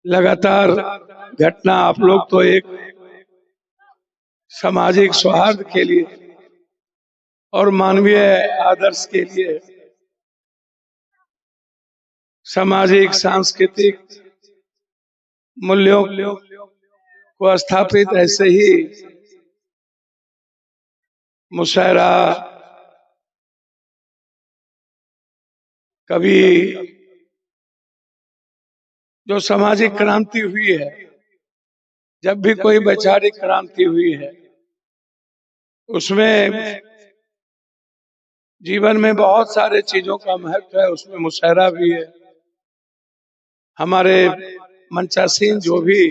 लगातार घटना आप लोग तो एक सामाजिक सौहार्द के लिए और मानवीय आदर्श के लिए सामाजिक सांस्कृतिक मूल्यों को स्थापित ऐसे ही मुशायरा कभी जो सामाजिक क्रांति हुई है, जब भी कोई वैचारिक क्रांति हुई है उसमें जीवन में बहुत सारे चीजों का महत्व है, उसमें मुशायरा भी है। हमारे मंचासीन जो भी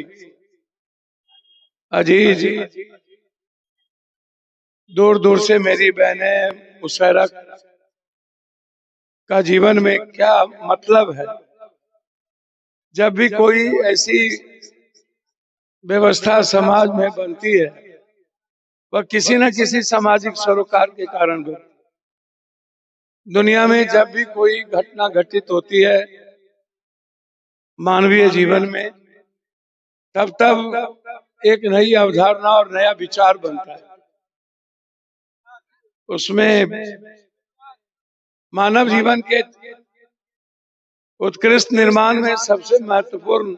अजीज दूर दूर से मेरी बहनें मुशायरा का जीवन में क्या मतलब है, जब भी कोई ऐसी व्यवस्था समाज में बनती है वह किसी न किसी सामाजिक सरोकार के कारण बनती है। दुनिया में जब भी कोई घटना घटित होती है मानवीय जीवन में, तब तब एक नई अवधारणा और नया विचार बनता है। उसमें मानव जीवन के उत्कृष्ट निर्माण में सबसे महत्वपूर्ण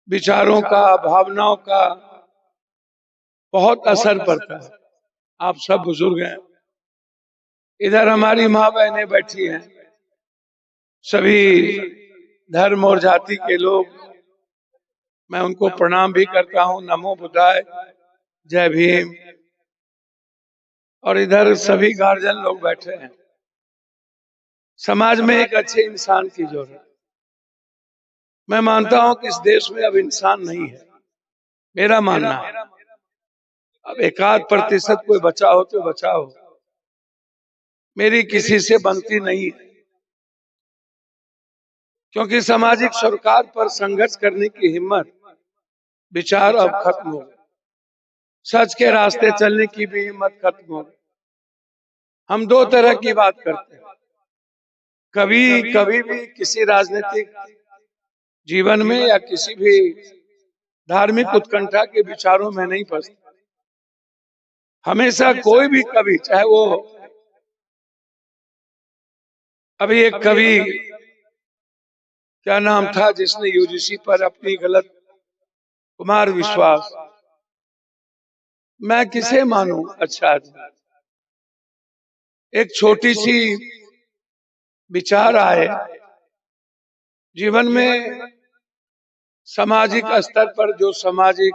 विचारों का, भावनाओं का बहुत असर पड़ता है। आप सब बुजुर्ग हैं, इधर हमारी माँ बहनें बैठी हैं, सभी धर्म और जाति के लोग, मैं उनको प्रणाम भी करता हूँ। नमो बुद्धाय, जय भीम। और इधर सभी गार्जियन लोग बैठे हैं। समाज में एक अच्छे इंसान की जरूरत है। मैं मानता हूं कि इस देश में अब इंसान नहीं है, मेरा मानना है। अब 1-8% कोई बचा हो तो बचा हो, मेरी किसी से बनती नहीं है, क्योंकि सामाजिक सरोकार पर संघर्ष करने की हिम्मत, विचार अब खत्म हो गए। सच के रास्ते चलने की भी हिम्मत खत्म हो गई। हम दो तरह की बात करते हैं, कभी कभी भी किसी राजनीतिक जीवन में या किसी भी धार्मिक उत्कंठा के विचारों में नहीं फंसते। हमेशा कोई भी कवि, चाहे वो अभी एक कवि क्या नाम था जिसने यूजीसी पर अपनी गलत, कुमार विश्वास, मैं किसे मानूं अच्छा आदमी। एक छोटी सी विचार आए जीवन में, सामाजिक स्तर पर जो सामाजिक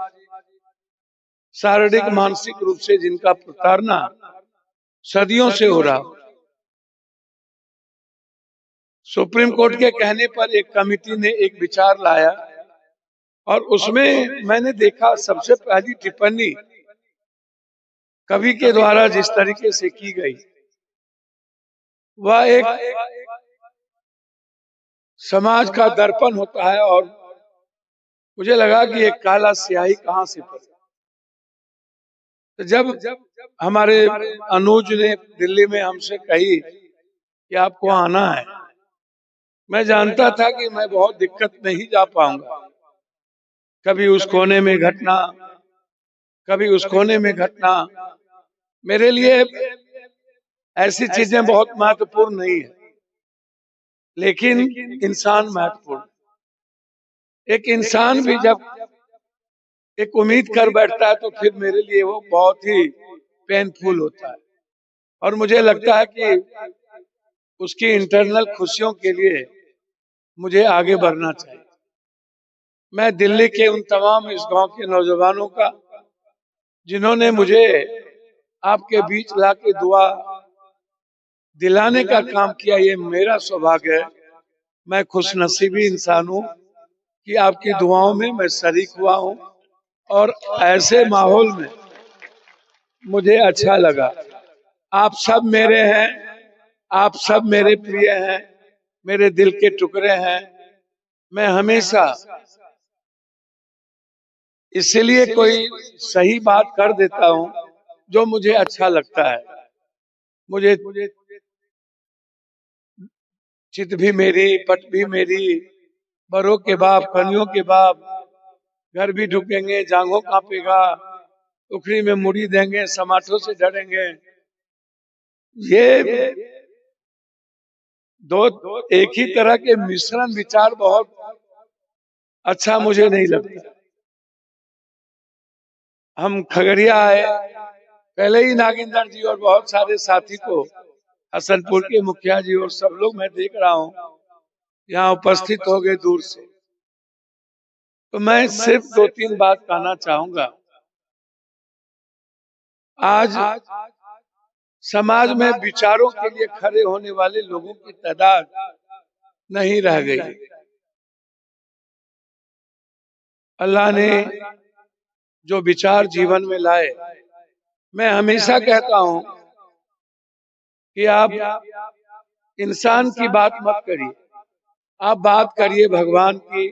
शारीरिक मानसिक रूप से जिनका प्रताड़ना सदियों से हो रहा, सुप्रीम कोर्ट के कहने पर एक कमिटी ने एक विचार लाया और उसमें मैंने देखा सबसे पहली टिप्पणी कवि के द्वारा जिस तरीके से की गई, वह एक समाज का दर्पण होता है। और मुझे लगा कि एक काला स्याही कहां से पड़ी। तो जब हमारे अनुज ने दिल्ली में हमसे कही कि आपको आना है, मैं जानता था कि मैं बहुत दिक्कत में ही जा पाऊंगा। कभी उस कोने में घटना, कभी उस कोने में घटना, मेरे लिए ऐसी चीजें बहुत महत्वपूर्ण नहीं है, लेकिन इंसान महत्वपूर्ण। एक इंसान भी जब एक उम्मीद कर बैठता है तो फिर मेरे लिए वो बहुत ही पेनफुल होता है। और मुझे लगता है कि उसकी इंटरनल खुशियों के लिए मुझे आगे बढ़ना चाहिए। मैं दिल्ली के उन तमाम इस गांव के नौजवानों का, जिन्होंने मुझे आपके बीच लाके दुआ दिलाने का काम किया, ये मेरा सौभाग्य है। मैं खुशनसीबी इंसान हूँ कि आपकी दुआओं में मैं शरीक हुआ हूँ और ऐसे माहौल में मुझे अच्छा लगा। आप सब मेरे हैं, आप सब मेरे प्रिय हैं, मेरे दिल के टुकड़े हैं। मैं हमेशा इसलिए कोई सही बात कर देता हूँ जो मुझे अच्छा लगता है। मुझे चित भी मेरी, पट भी मेरी, बड़ों के बाप, कलियों के बाप, घर भी ढुकेंगे, जांघों कांपेगा, उखड़ी में मुड़ी देंगे, समाठों से डरेंगे। ये दो एक ही तरह के मिश्रण विचार बहुत अच्छा मुझे नहीं लगता। हम खगड़िया आए, पहले ही नागेंद्र जी और बहुत सारे साथी को, हसनपुर के मुखिया जी और सब लोग मैं देख रहा हूँ यहाँ उपस्थित हो गए दूर से। तो मैं सिर्फ दो तीन बात कहना चाहूंगा। आज समाज में विचारों के लिए खड़े होने वाले लोगों की तादाद नहीं रह गई। अल्लाह ने जो विचार जीवन में लाए, मैं हमेशा कहता हूं कि आप इंसान की बात मत करिए, आप बात करिए भगवान की,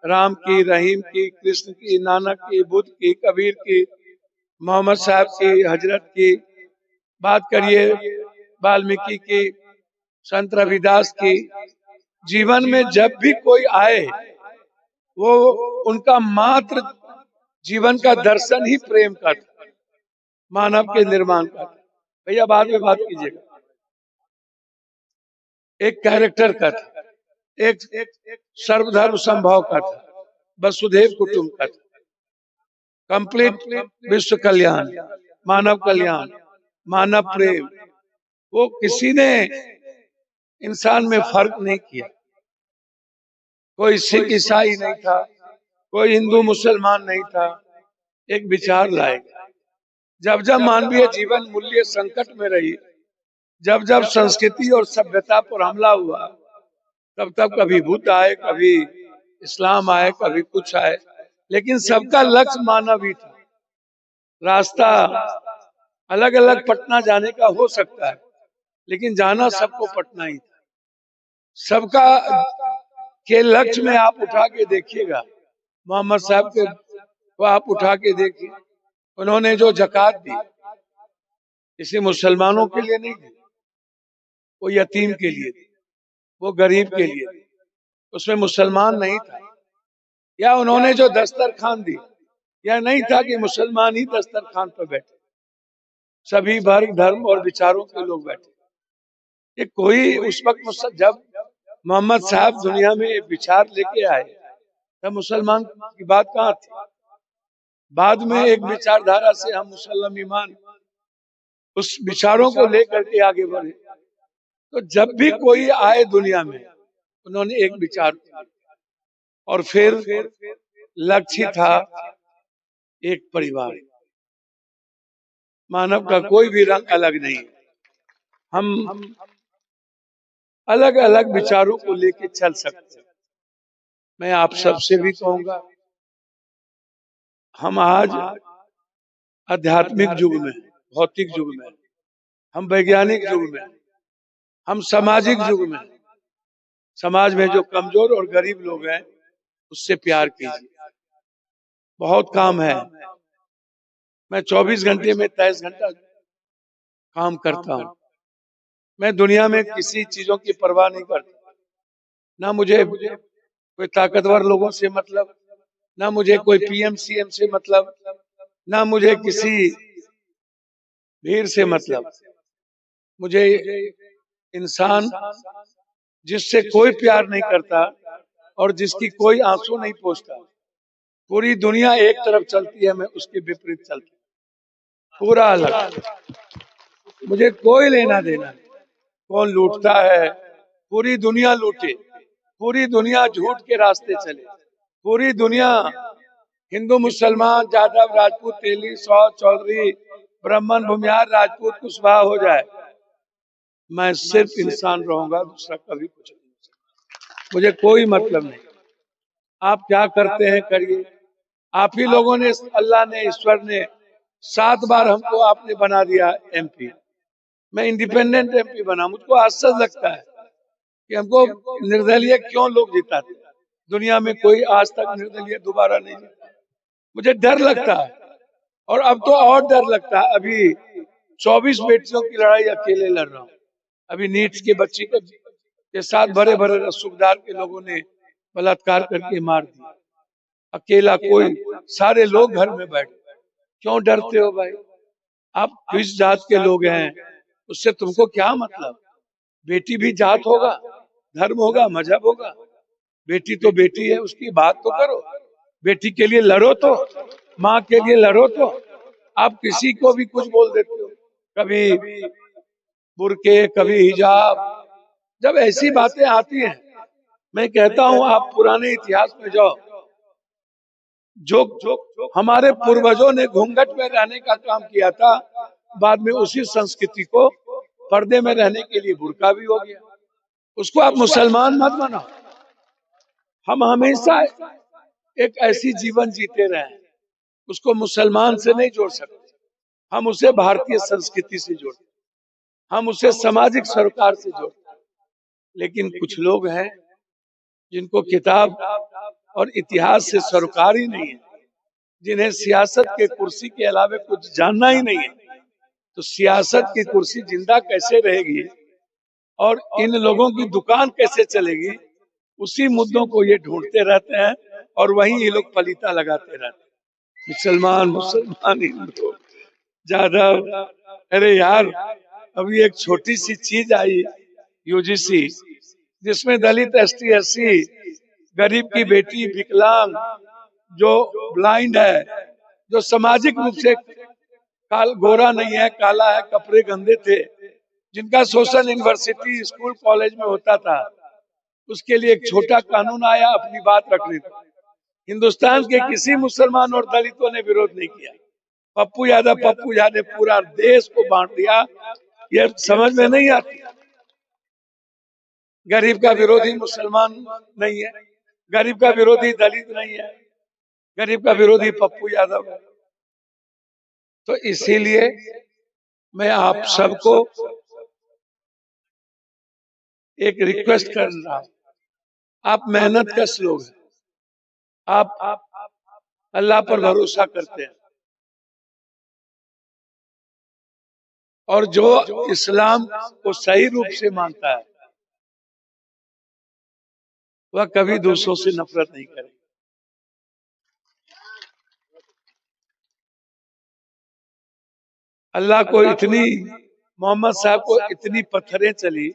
राम की, रहीम की, कृष्ण की, नानक की, बुद्ध की, कबीर की, मोहम्मद साहब की, हजरत की बात करिए, वाल्मीकि की, संत रविदास की। जीवन में जब भी कोई आए वो उनका मात्र जीवन का दर्शन ही प्रेम का था, मानव के निर्माण का था। भैया बाद में बात कीजिएगा। एक कैरेक्टर का था, एक सर्वधर्म संभव का था, वसुधैव कुटुंब का था, कंप्लीट विश्व कल्याण, मानव कल्याण, मानव प्रेम। वो किसी ने इंसान में फर्क नहीं किया। कोई सिख ईसाई नहीं था, कोई हिंदू मुसलमान नहीं था। एक विचार लाएगा। जब जब मानवीय जीवन मूल्य संकट में रही, जब जब संस्कृति और सभ्यता पर हमला हुआ, तब तब कभी बुद्ध आए, कभी इस्लाम आए, कभी कुछ आए, लेकिन सबका लक्ष्य मानव ही था। रास्ता अलग अलग पटना जाने का हो सकता है, लेकिन जाना सबको पटना ही था। सबका के लक्ष्य में आप उठा के देखिएगा, मोहम्मद साहब के को आप उठा के देखिए, उन्होंने जो जकात दी किसी मुसलमानों के लिए नहीं दी, वो यतीम के लिए दी, वो गरीब के लिए दी, उसमें मुसलमान नहीं था। या उन्होंने जो दस्तरखान दी, या नहीं था कि मुसलमान ही दस्तरखान पर बैठे, सभी वर्ग धर्म और विचारों के लोग बैठे। ये कोई उस वक्त जब मोहम्मद साहब दुनिया में विचार लेके आए, तब मुसलमान की बात कहाँ थी। बाद में एक विचारधारा से हम मुसलमान ईमान उस विचारों को लेकर के आगे बढ़े। तो जब भी कोई आए दुनिया में, उन्होंने एक विचार किया, और फिर लक्ष्य था एक परिवार। मानव का कोई भी रंग अलग नहीं, हम अलग अलग विचारों को लेके चल सकते हैं। मैं आप सबसे भी कहूंगा, हम आज आध्यात्मिक युग में, भौतिक युग में, हम वैज्ञानिक युग में, हम सामाजिक युग में, समाज में जो कमजोर और गरीब लोग हैं उससे प्यार कीजिए। बहुत काम है। मैं 24 घंटे में 23 घंटा काम करता हूँ। मैं दुनिया में किसी चीजों की परवाह नहीं करता। ना मुझे कोई ताकतवर लोगों से मतलब, ना मुझे कोई पीएम सीएम से मतलब, ना मुझे किसी भीड़ से मतलब। मुझे इंसान जिससे कोई प्यार नहीं करता और जिसकी कोई आंसू नहीं पोंछता, पूरी दुनिया एक तरफ चलती है, मैं उसके विपरीत चलता हूं, पूरा अलग। मुझे कोई लेना देना नहीं। कौन लूटता है, पूरी दुनिया लूटे, पूरी दुनिया झूठ के रास्ते चले, पूरी दुनिया हिंदू मुसलमान यादव राजपूत तेली सौ चौधरी ब्राह्मण भूमिहार राजपूत कुशवाहा हो जाए, मैं सिर्फ इंसान रहूंगा, दूसरा कभी कुछ नहीं। मुझे कोई मतलब नहीं। आप क्या करते हैं करिए। आप ही लोगों ने, अल्लाह ने, ईश्वर ने 7 बार हमको आपने बना दिया एमपी। मैं इंडिपेंडेंट एमपी बना। मुझको आश्चर्य लगता है कि हमको निर्दलीय क्यों लोग जिताते। दुनिया में कोई आज तक निर्दलीय दोबारा नहीं जीता। मुझे डर लगता है, और अब तो और डर लगता है। अभी 24 बेटियों की लड़ाई अकेले लड़ रहा हूँ। अभी नीट्स के बच्ची के साथ बड़े बड़े रसूखदार के लोगों ने बलात्कार करके मार दिया, अकेला कोई, सारे लोग घर में बैठे। क्यों डरते हो भाई? आप किस जात के लोग हैं, उससे तुमको क्या मतलब? बेटी भी जात होगा, धर्म होगा, मजहब होगा। बेटी तो बेटी है, उसकी बात तो करो। बेटी के लिए लड़ो तो, माँ के लिए लड़ो तो। आप किसी को भी कुछ बोल देते हो, कभी बुरके, कभी हिजाब। जब ऐसी बातें आती हैं, मैं कहता हूँ आप पुराने इतिहास में जाओ। जो हमारे पूर्वजों ने घूंघट में रहने का काम किया था, बाद में उसी संस्कृति को पर्दे में रहने के लिए बुर्का भी हो गया। उसको आप मुसलमान मत बनाओ। हम हमेशा एक ऐसी जीवन जीते रहे, उसको मुसलमान से नहीं जोड़ सकते। हम उसे भारतीय संस्कृति से जोड़ते, हम उसे सामाजिक सरोकार से जोड़ते। लेकिन कुछ लोग हैं जिनको किताब और इतिहास से सरोकार ही नहीं है, जिन्हें सियासत के कुर्सी के अलावा कुछ जानना ही नहीं है। तो सियासत की कुर्सी जिंदा कैसे रहेगी और इन लोगों की दुकान कैसे चलेगी, उसी मुद्दों को ये ढूंढते रहते हैं और वहीं ये लोग पलीता लगाते रहते हैं। मुसलमान मुसलमान हिंदू जाधव। अरे यार, अभी एक छोटी सी चीज आई यूजीसी, जिसमें दलित, एसटी, एससी, गरीब की बेटी, विकलांग, जो ब्लाइंड है, जो सामाजिक रूप से गोरा नहीं है, काला है, कपड़े गंदे थे, जिनका शोषण यूनिवर्सिटी, स्कूल, कॉलेज में होता था, उसके लिए एक छोटा कानून आया अपनी बात रखने को। हिंदुस्तान के किसी मुसलमान और दलितों ने विरोध नहीं किया। पप्पू यादव ने पूरा देश को बांट दिया। ये समझ में नहीं आती। गरीब का विरोधी मुसलमान नहीं है, गरीब का विरोधी दलित नहीं है, गरीब का विरोधी पप्पू यादव है। तो इसीलिए मैं आप सबको एक रिक्वेस्ट कर रहा हूं, आप मेहनत कश लोग हैं, आप अल्लाह पर भरोसा करते हैं, और जो इस्लाम को सही रूप से मानता है वह कभी दूसरों से नफरत नहीं करे। अल्लाह को इतनी, मोहम्मद साहब को इतनी पत्थरें चली,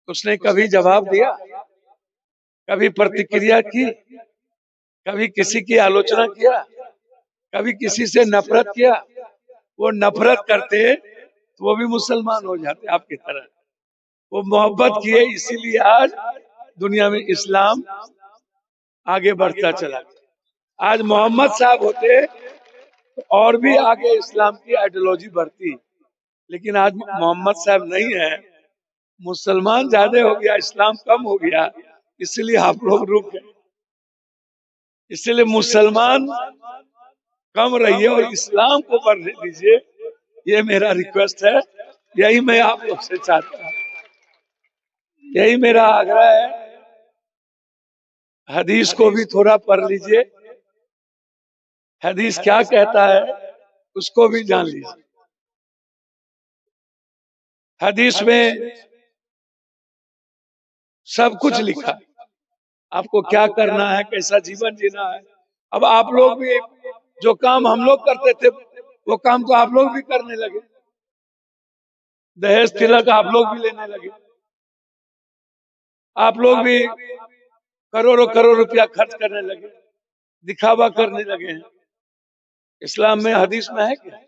उसने कभी जवाब दिया? कभी प्रतिक्रिया की? कभी किसी की आलोचना किया? कभी किसी से नफरत किया? वो नफरत करते तो वो भी मुसलमान हो जाते आपकी तरह। वो मोहब्बत किए, इसीलिए आज दुनिया में इस्लाम आगे बढ़ता चला। आज मोहम्मद साहब होते तो और भी आगे इस्लाम की आइडियोलॉजी बढ़ती, लेकिन आज मोहम्मद साहब नहीं है, मुसलमान ज्यादा हो गया, इस्लाम कम हो गया, इसलिए आप लोग रुक गए। इसलिए मुसलमान कम रहिए और इस्लाम को बढ़ने दीजिए, ये मेरा रिक्वेस्ट है। यही मैं आप लोग से चाहता हूँ, यही मेरा आग्रह है। हदीस को भी थोड़ा पढ़ लीजिए, हदीस क्या कहता है उसको भी जान लीजिए। हदीस में सब कुछ लिखा, आपको क्या करना है, कैसा जीवन जीना है। अब आप लोग भी, जो काम हम लोग करते थे वो काम तो आप लोग भी करने लगे। दहेज तिलक आप लोग भी लेने लगे, आप लोग भी करोड़ों करोड़ रुपया खर्च करने लगे, दिखावा करने लगे हैं। इस्लाम में, हदीस में है क्या?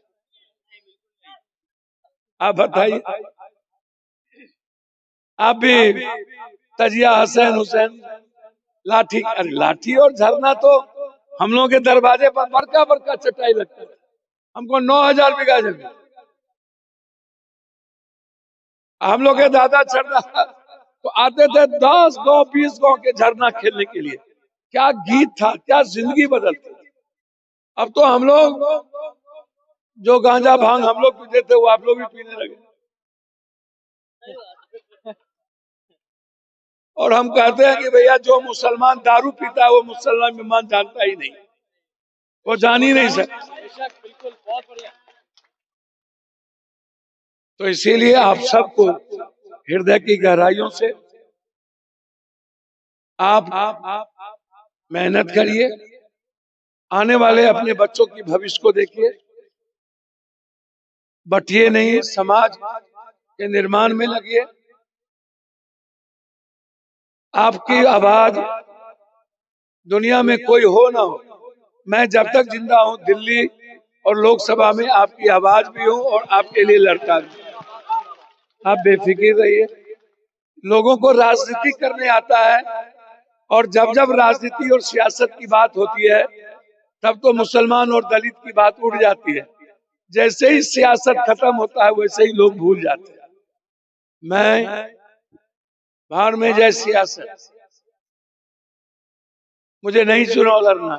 आप बताइए। आप भी तजिया, हसैन हुसैन, लाठी, अरे लाठी और झरना तो हम लोग के दरवाजे पर बड़का बड़का चटाई लगता है। हमको 9,000 बीघा जमीन, हम लोग के दादा चढ़ा तो आते थे 10 गांव 20 गांव के झरना खेलने के लिए। क्या गीत था, क्या जिंदगी बदलती। अब तो हम लोग, जो गांजा भांग हम लोग पीते थे वो आप लोग भी पीने लगे, और हम कहते हैं कि भैया जो मुसलमान दारू पीता है वो मुसलमान जानता ही नहीं, वो जान ही नहीं सकता। तो इसीलिए आप सबको हृदय की गहराइयों से आप मेहनत करिए, आने वाले अपने बच्चों की भविष्य को देखिए, बटिए नहीं, समाज के निर्माण में लगिए। आपकी आवाज दुनिया में कोई हो ना हो, मैं जब तक जिंदा हूं दिल्ली और लोकसभा में आपकी आवाज भी हूं और आपके लिए लड़ता भी। आप बेफिक्र रहिए। लोगों को राजनीति करने आता है, और जब जब राजनीति और सियासत की बात होती है तब तो मुसलमान और दलित की बात उड़ जाती है। जैसे ही सियासत खत्म होता है वैसे ही लोग भूल जाते हैं। मैं भाड़ में जय सियासत, मुझे नहीं चुनाव लड़ना,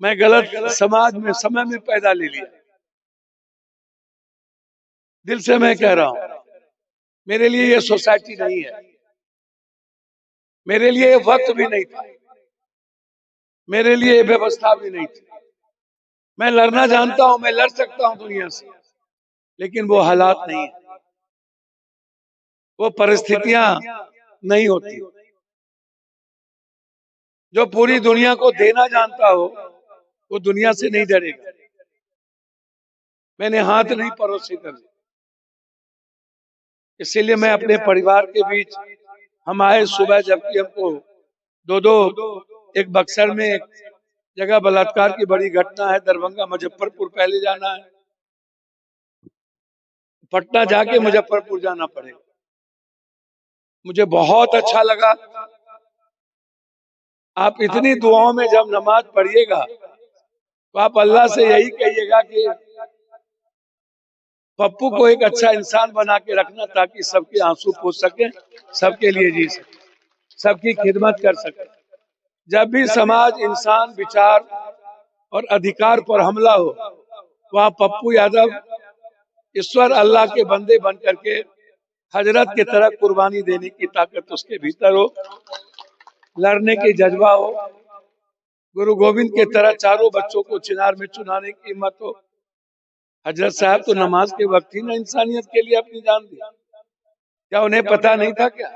मैं गलत समाज में समय में पैदा ले लिया। दिल से मैं कह रहा हूं, मेरे लिए ये सोसाइटी नहीं है, मेरे लिए ये वक्त भी नहीं था, मेरे लिए ये व्यवस्था भी नहीं थी। मैं लड़ना जानता हूं, मैं लड़ सकता हूं दुनिया से, लेकिन वो हालात नहीं है, वो परिस्थितियां नहीं होती। जो पूरी दुनिया को देना जानता हो वो दुनिया से नहीं डरेगा। मैंने हाथ नहीं परोसे कर, इसीलिए मैं अपने परिवार के बीच, हम आए सुबह जबकि हमको दो दो, एक बक्सर में एक जगह बलात्कार की बड़ी घटना है, दरभंगा मुजफ्फरपुर पहले जाना है, पटना जाके मुजफ्फरपुर जाना पड़ेगा। मुझे बहुत अच्छा लगा। आप इतनी दुआओं में जब नमाज पढ़िएगा तो आप अल्लाह से यही कहिएगा कि पप्पू को एक अच्छा इंसान बना के रखना, ताकि सबके आंसू पोंछ सके, सबके लिए जी सके, सबकी खिदमत कर सके। जब भी समाज, इंसान, विचार और अधिकार पर हमला हो, वहाँ पप्पू यादव ईश्वर अल्लाह के बंदे बन करके हजरत की तरह कुर्बानी देने की ताकत उसके भीतर हो, लड़ने की जज्बा हो, गुरु गोविंद के तरह चारों बच्चों को चिनार में चुनाने की हिम्मत हो। हजरत साहब तो नमाज के वक्त ही ना इंसानियत के लिए अपनी जान दी। क्या उन्हें पता नहीं था क्या?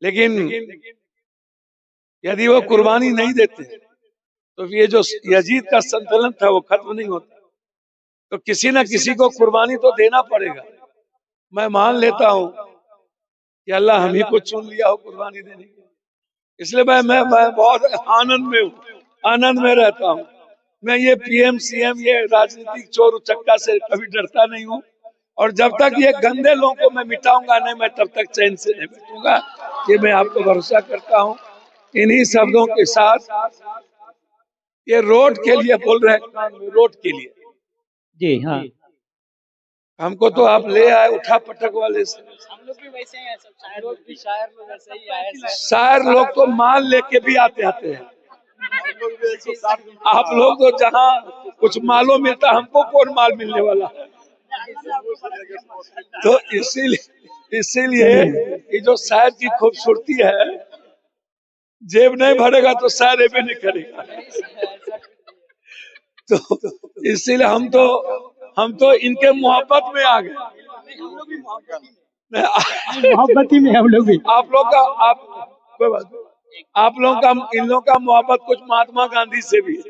लेकिन यदि वो कुर्बानी नहीं देते तो ये जो यजीद का संतुलन था वो खत्म नहीं होता। तो किसी न किसी को कुर्बानी तो देना पड़ेगा। मैं मान लेता हूँ कि अल्लाह हम ही को चुन लिया हो कुर्बानी देने के लिए। इसलिए मैं बहुत आनंद में हूँ, आनंद में रहता हूँ। मैं ये पीएम सीएम, ये राजनीतिक चोर उचक्का से कभी डरता नहीं हूँ, और जब तक ये गंदे लोगों को मैं मिटाऊंगा नहीं, मैं तब तक चैन से नहीं बैठूंगा। ये मैं आपको भरोसा करता हूँ। इन्हीं शब्दों के साथ, ये रोड के लिए बोल रहे हैं, रोड के लिए जी हाँ, हमको तो आप ले आए उठा पटक वाले से। हम लोग भी वैसे हैं, सब शायर लोग भी, शायर लोग वैसे ही आए हैं। शायर लोग तो माल लेके भी आते हैं। आप लोग तो जहाँ कुछ मालो मिलता, हमको कौन माल मिलने वाला है? तो इसीलिए ये जो शायर की खूबसूरती है, जेब नहीं भरेगा तो शायर भी नहीं करेगा। तो इसीलिए हम तो इनके मोहब्बत में आ गए। मोहब्बती में हम लोग भी। आप लोग का कोई बात नहीं। आप लोगों का, इन लोगों का मोहब्बत कुछ महात्मा गांधी से भी है।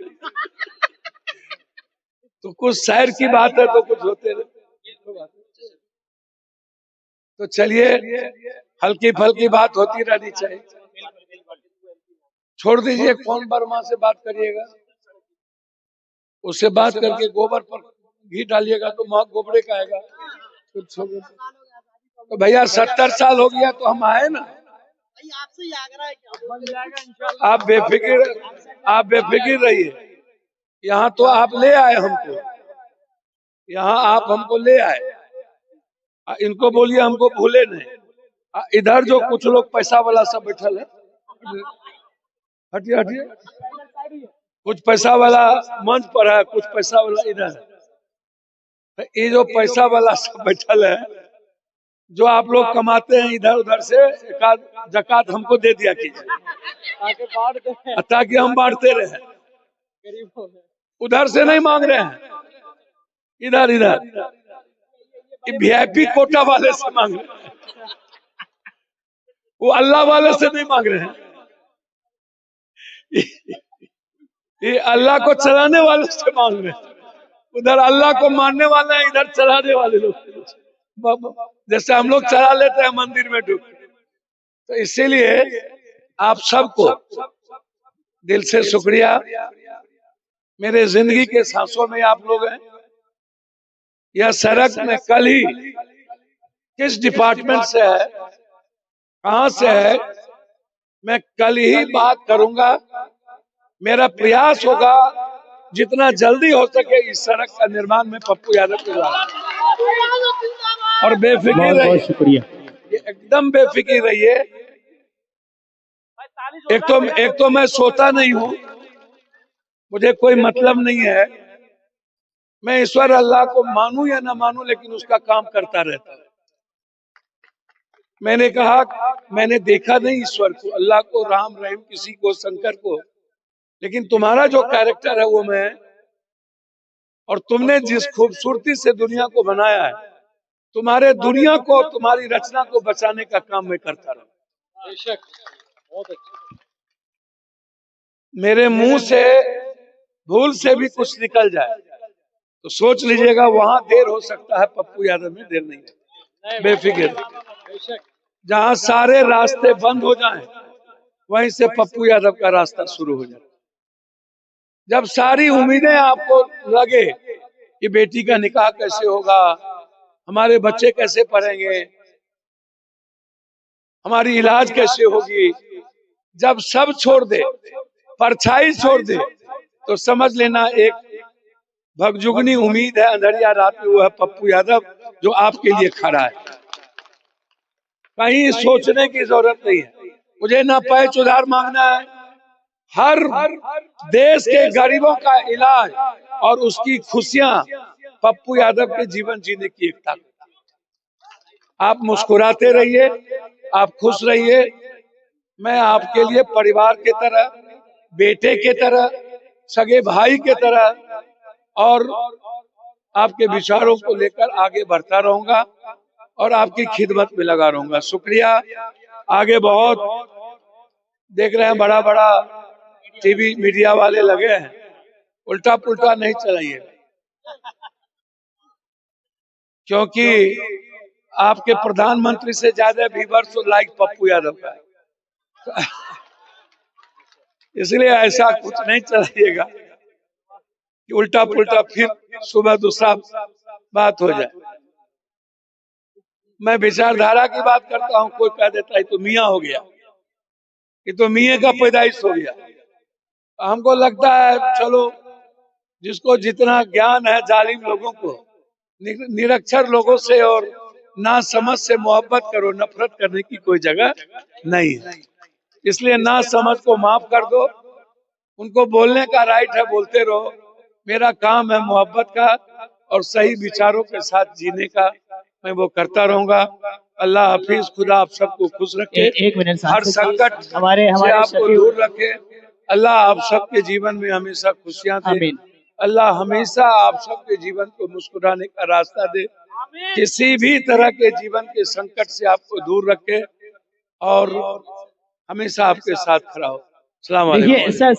तो कुछ शायर की बात है तो कुछ होते रहे। तो चलिए, हल्की फल्की बात होती रहनी चाहिए। छोड़ दीजिए, कौन बर्मा से बात करिएगा, उससे बात करके गोबर पर घी डालिएगा तो महक गोबरे का आएगा। तो भैया 70 साल हो गया तो हम आए ना। आप बेफिक्र रहिए। यहाँ तो आप ले आए हमको, यहाँ आप हमको ले आए। इनको बोलिए हमको भूले नहीं। इधर जो कुछ लोग पैसा वाला सब बैठल है, हटिए हटिए, कुछ पैसा वाला मंच पर है, कुछ पैसा वाला इधर है। तो ये जो पैसा वाला सब बैठल है, जो आप लोग कमाते हैं इधर उधर से, एकाध जकात हमको दे दिया कीजिए, ताकि हम बांटते रहे। उधर से नहीं मांग रहे हैं, इधर इधर वीआईपी कोटा वाले से मांग रहे हैं। वो अल्लाह वाले से नहीं मांग रहे हैं, ये अल्लाह को चलाने वाले से मांग रहे हैं। उधर अल्लाह को मानने वाले हैं, इधर चलाने वाले लोग, जैसे हम लोग चला लेते हैं मंदिर में ढूंढ। तो इसीलिए आप सबको दिल से शुक्रिया। मेरे जिंदगी के सांसों में आप लोग हैं। यह सड़क में कल ही किस डिपार्टमेंट से है, कहां से है, मैं कल ही बात करूंगा। मेरा प्रयास होगा जितना जल्दी हो सके इस सड़क का निर्माण में पप्पू यादव के द्वारा। और बेफिक्र बहुत रहिए, शुक्रिया। एकदम बेफिक्र रहिए। एक तो मैं सोता नहीं हूँ, मुझे कोई मतलब नहीं है। मैं ईश्वर अल्लाह को मानूं या ना मानूं, लेकिन उसका काम करता रहता है। मैंने कहा, मैंने देखा नहीं ईश्वर को, अल्लाह को, राम रहीम, किसी को, शंकर को, लेकिन तुम्हारा जो कैरेक्टर है वो मैं, और तुमने जिस खूबसूरती से दुनिया को बनाया है, तुम्हारे दुनिया को, तुम्हारी रचना को बचाने का काम मैं करता रहूं। बेशक, बहुत अच्छा। मेरे मुंह से भूल से भी कुछ निकल जाए तो सोच लीजिएगा वहां देर हो सकता है, पप्पू यादव में देर नहीं है। बेफिक्र, बेशक, जहां सारे रास्ते बंद हो जाएं, वहीं से पप्पू यादव का रास्ता शुरू हो जाए। जब सारी उम्मीदें आपको लगे कि बेटी का निकाह कैसे होगा, हमारे बच्चे कैसे पढ़ेंगे, हमारी इलाज कैसे होगी, जब सब छोड़ दे, परछाई छोड़ दे, तो समझ लेना एक भगजुगनी उम्मीद है अंधरिया रात में, वो है पप्पू यादव जो आपके लिए खड़ा है। कहीं सोचने की जरूरत नहीं है। मुझे ना पैच उधार मांगना है। हर देश के गरीबों का इलाज और उसकी खुशियां पप्पू यादव के जीवन जीने की एक ताकत। आप मुस्कुराते रहिए, आप खुश रहिए। मैं आपके लिए परिवार के तरह, बेटे के तरह, सगे भाई के तरह और आपके विचारों को लेकर आगे बढ़ता रहूंगा और आपकी खिदमत में लगा रहूंगा। शुक्रिया। आगे बहुत देख रहे हैं, बड़ा बड़ा टीवी मीडिया वाले लगे हैं, उल्टा पुल्टा नहीं चलाइए, क्योंकि आपके प्रधानमंत्री से ज्यादा व्यूअर्स और लाइक पप्पू यादव का है। इसलिए ऐसा कुछ नहीं चलाइएगा कि उल्टा पुल्टा फिर सुबह दूसरा बात हो जाए। मैं विचारधारा की बात करता हूँ, कोई कह देता है तो मियाँ हो गया, ये तो मियाँ का पैदाइश हो गया। हमको लगता है चलो, जिसको जितना ज्ञान है, जालिम लोगों को, निरक्षर लोगों से और ना समझ से मोहब्बत करो, नफरत करने की कोई जगह नहीं है। इसलिए ना समझ को माफ कर दो, उनको बोलने का राइट है, बोलते रहो। मेरा काम है मोहब्बत का और सही विचारों के साथ जीने का, मैं वो करता रहूंगा। अल्लाह हाफिज, खुदा आप सबको खुश रखे, एक मिनट, हर संकट हमारे से आपको शफीक, दूर रखे। अल्लाह आप सबके जीवन में हमेशा खुशियां दे। आमीन। अल्लाह हमेशा आप सबके जीवन को मुस्कुराने का रास्ता दे, किसी भी तरह के जीवन के संकट से आपको दूर रखे और हमेशा आपके साथ खड़ा हो। अस्सलाम वालेकुम। देखिए सर,